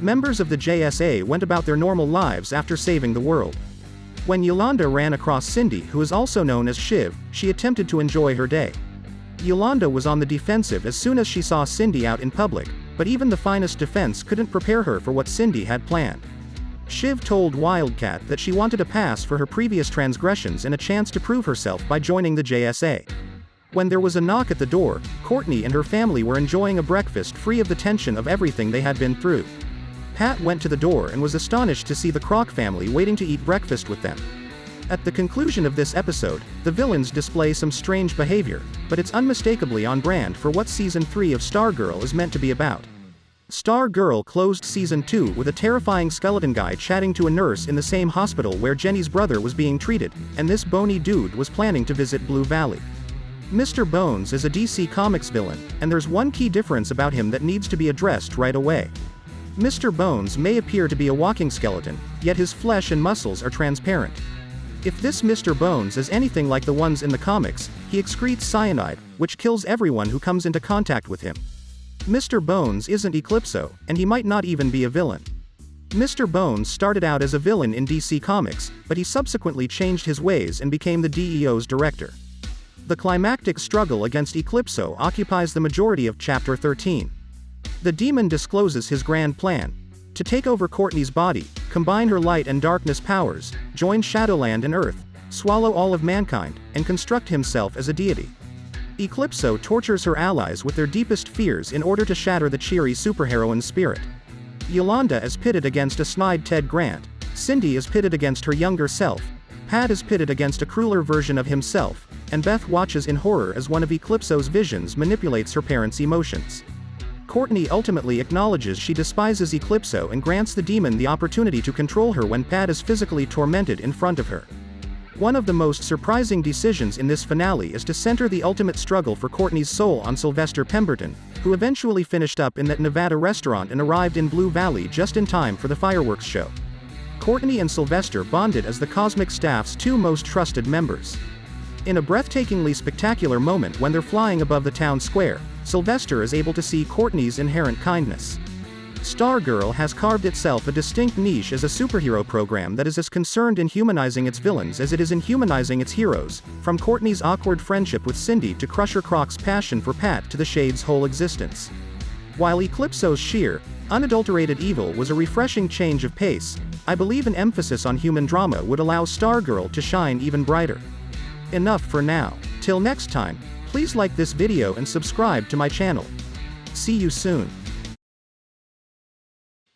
Members of the JSA went about their normal lives after saving the world. When Yolanda ran across Cindy, who is also known as Shiv, she attempted to enjoy her day. Yolanda was on the defensive as soon as she saw Cindy out in public, but even the finest defense couldn't prepare her for what Cindy had planned. Shiv told Wildcat that she wanted a pass for her previous transgressions and a chance to prove herself by joining the JSA. When there was a knock at the door, Courtney and her family were enjoying a breakfast free of the tension of everything they had been through. Pat went to the door and was astonished to see the Croc family waiting to eat breakfast with them. At the conclusion of this episode, the villains display some strange behavior, but it's unmistakably on brand for what Season 3 of Stargirl is meant to be about. Stargirl closed Season 2 with a terrifying skeleton guy chatting to a nurse in the same hospital where Jennie's brother was being treated, and this bony dude was planning to visit Blue Valley. Mr. Bones is a DC Comics villain, and there's one key difference about him that needs to be addressed right away. Mr. Bones may appear to be a walking skeleton, yet his flesh and muscles are transparent. If this Mr. Bones is anything like the ones in the comics, he excretes cyanide, which kills everyone who comes into contact with him. Mr. Bones isn't Eclipso, and he might not even be a villain. Mr. Bones started out as a villain in DC Comics, but he subsequently changed his ways and became the DEO's director. The climactic struggle against Eclipso occupies the majority of Chapter 13. The demon discloses his grand plan: to take over Courtney's body, combine her light and darkness powers, join Shadowland and Earth, swallow all of mankind, and construct himself as a deity. Eclipso tortures her allies with their deepest fears in order to shatter the cheery superheroine's spirit. Yolanda is pitted against a snide Ted Grant, Cindy is pitted against her younger self, Pat is pitted against a crueler version of himself, and Beth watches in horror as one of Eclipso's visions manipulates her parents' emotions. Courtney ultimately acknowledges she despises Eclipso and grants the demon the opportunity to control her when Pat is physically tormented in front of her. One of the most surprising decisions in this finale is to center the ultimate struggle for Courtney's soul on Sylvester Pemberton, who eventually finished up in that Nevada restaurant and arrived in Blue Valley just in time for the fireworks show. Courtney and Sylvester bonded as the Cosmic Staff's two most trusted members. In a breathtakingly spectacular moment when they're flying above the town square, Sylvester is able to see Courtney's inherent kindness. Stargirl has carved itself a distinct niche as a superhero program that is as concerned in humanizing its villains as it is in humanizing its heroes, from Courtney's awkward friendship with Cindy to Crusher Croc's passion for Pat to the Shade's whole existence. While Eclipso's sheer, unadulterated evil was a refreshing change of pace, I believe an emphasis on human drama would allow Stargirl to shine even brighter. Enough for now. Till next time, please like this video and subscribe to my channel. See you soon.